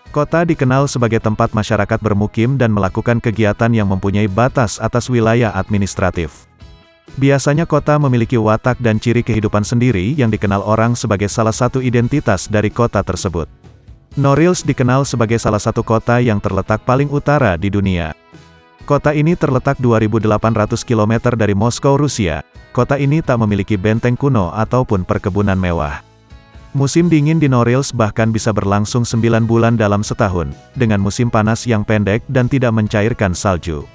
Kota dikenal sebagai tempat masyarakat bermukim dan melakukan kegiatan yang mempunyai batas atas wilayah administratif. Biasanya kota memiliki watak dan ciri kehidupan sendiri yang dikenal orang sebagai salah satu identitas dari kota tersebut. Norilsk dikenal sebagai salah satu kota yang terletak paling utara di dunia. Kota ini terletak 2.800 km dari Moskow, Rusia. Kota ini tak memiliki benteng kuno ataupun perkebunan mewah. Musim dingin di Norilsk bahkan bisa berlangsung 9 bulan dalam setahun, dengan musim panas yang pendek dan tidak mencairkan salju.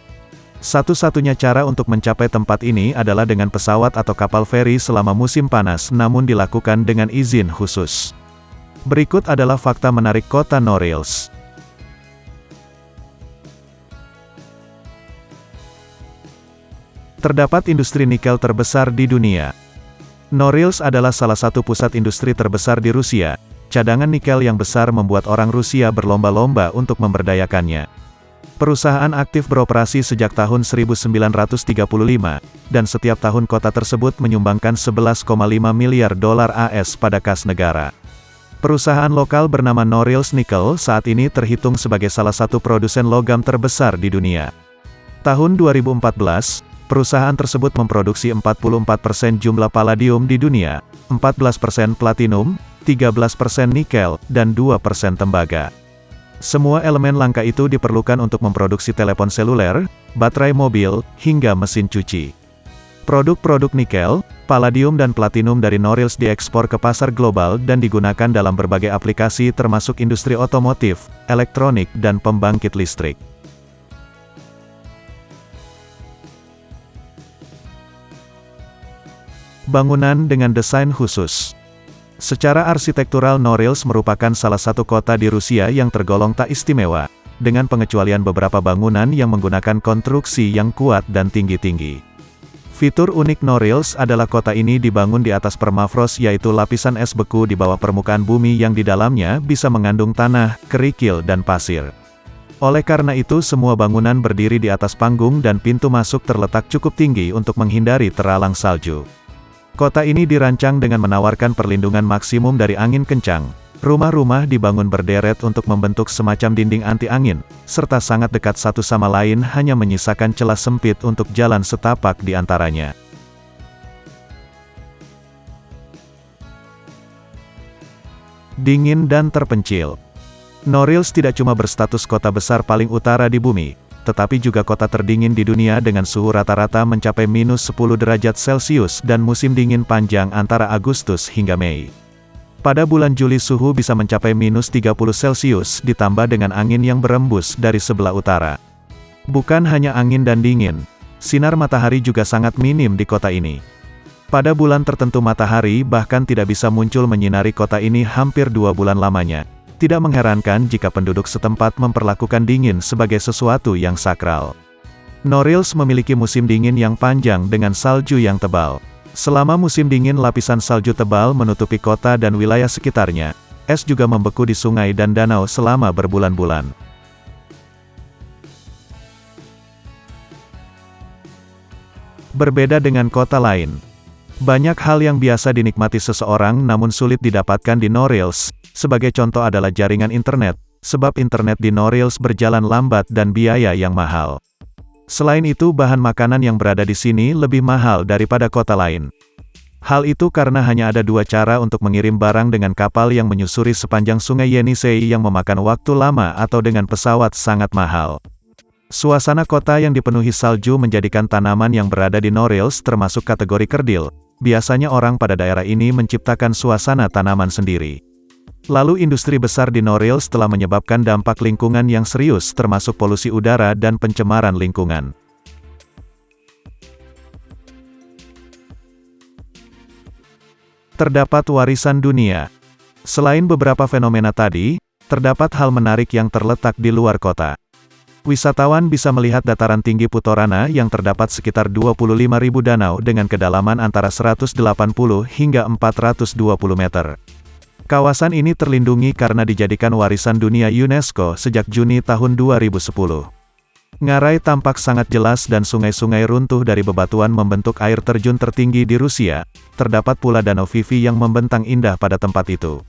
Satu-satunya cara untuk mencapai tempat ini adalah dengan pesawat atau kapal feri selama musim panas, namun dilakukan dengan izin khusus. Berikut adalah fakta menarik kota Norilsk. Terdapat industri nikel terbesar di dunia. Norilsk adalah salah satu pusat industri terbesar di Rusia. Cadangan nikel yang besar membuat orang Rusia berlomba-lomba untuk memberdayakannya. Perusahaan aktif beroperasi sejak tahun 1935, dan setiap tahun kota tersebut menyumbangkan 11,5 miliar dolar AS pada kas negara. Perusahaan lokal bernama Norilsk Nickel saat ini terhitung sebagai salah satu produsen logam terbesar di dunia. Tahun 2014, perusahaan tersebut memproduksi 44% jumlah palladium di dunia, 14% platinum, 13% nikel, dan 2% tembaga. Semua elemen langka itu diperlukan untuk memproduksi telepon seluler, baterai mobil, hingga mesin cuci. Produk-produk nikel, palladium dan platinum dari Norilsk diekspor ke pasar global dan digunakan dalam berbagai aplikasi termasuk industri otomotif, elektronik dan pembangkit listrik. Bangunan dengan desain khusus. Secara arsitektural Norilsk merupakan salah satu kota di Rusia yang tergolong tak istimewa, dengan pengecualian beberapa bangunan yang menggunakan konstruksi yang kuat dan tinggi-tinggi. Fitur unik Norilsk adalah kota ini dibangun di atas permafrost, yaitu lapisan es beku di bawah permukaan bumi yang di dalamnya bisa mengandung tanah, kerikil dan pasir. Oleh karena itu semua bangunan berdiri di atas panggung dan pintu masuk terletak cukup tinggi untuk menghindari terhalang salju. Kota ini dirancang dengan menawarkan perlindungan maksimum dari angin kencang. Rumah-rumah dibangun berderet untuk membentuk semacam dinding anti-angin, serta sangat dekat satu sama lain hanya menyisakan celah sempit untuk jalan setapak di antaranya. Dingin dan terpencil. Norilsk tidak cuma berstatus kota besar paling utara di bumi, tetapi juga kota terdingin di dunia dengan suhu rata-rata mencapai -10 derajat Celcius dan musim dingin panjang antara Agustus hingga Mei. Pada bulan Juli suhu bisa mencapai -30 Celcius ditambah dengan angin yang berembus dari sebelah utara. Bukan hanya angin dan dingin, sinar matahari juga sangat minim di kota ini. Pada bulan tertentu matahari bahkan tidak bisa muncul menyinari kota ini hampir 2 bulan lamanya. Tidak mengherankan jika penduduk setempat memperlakukan dingin sebagai sesuatu yang sakral. Norilsk memiliki musim dingin yang panjang dengan salju yang tebal. Selama musim dingin lapisan salju tebal menutupi kota dan wilayah sekitarnya. Es juga membeku di sungai dan danau selama berbulan-bulan. Berbeda dengan kota lain. Banyak hal yang biasa dinikmati seseorang namun sulit didapatkan di Norilsk. Sebagai contoh adalah jaringan internet, sebab internet di Norilsk berjalan lambat dan biaya yang mahal. Selain itu bahan makanan yang berada di sini lebih mahal daripada kota lain. Hal itu karena hanya ada 2 cara untuk mengirim barang dengan kapal yang menyusuri sepanjang sungai Yenisei yang memakan waktu lama atau dengan pesawat sangat mahal. Suasana kota yang dipenuhi salju menjadikan tanaman yang berada di Norilsk termasuk kategori kerdil. Biasanya orang pada daerah ini menciptakan suasana tanaman sendiri. Lalu industri besar di Norilsk telah menyebabkan dampak lingkungan yang serius termasuk polusi udara dan pencemaran lingkungan. Terdapat warisan dunia. Selain beberapa fenomena tadi, terdapat hal menarik yang terletak di luar kota. Wisatawan bisa melihat dataran tinggi Putorana yang terdapat sekitar 25.000 danau dengan kedalaman antara 180 hingga 420 meter. Kawasan ini terlindungi karena dijadikan warisan dunia UNESCO sejak Juni tahun 2010. Ngarai tampak sangat jelas dan sungai-sungai runtuh dari bebatuan membentuk air terjun tertinggi di Rusia. Terdapat pula Danau Vivi yang membentang indah pada tempat itu.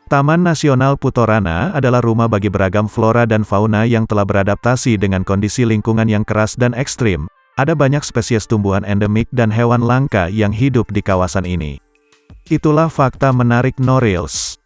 Taman Nasional Putorana adalah rumah bagi beragam flora dan fauna yang telah beradaptasi dengan kondisi lingkungan yang keras dan ekstrim. Ada banyak spesies tumbuhan endemik dan hewan langka yang hidup di kawasan ini. Itulah fakta menarik No Reels.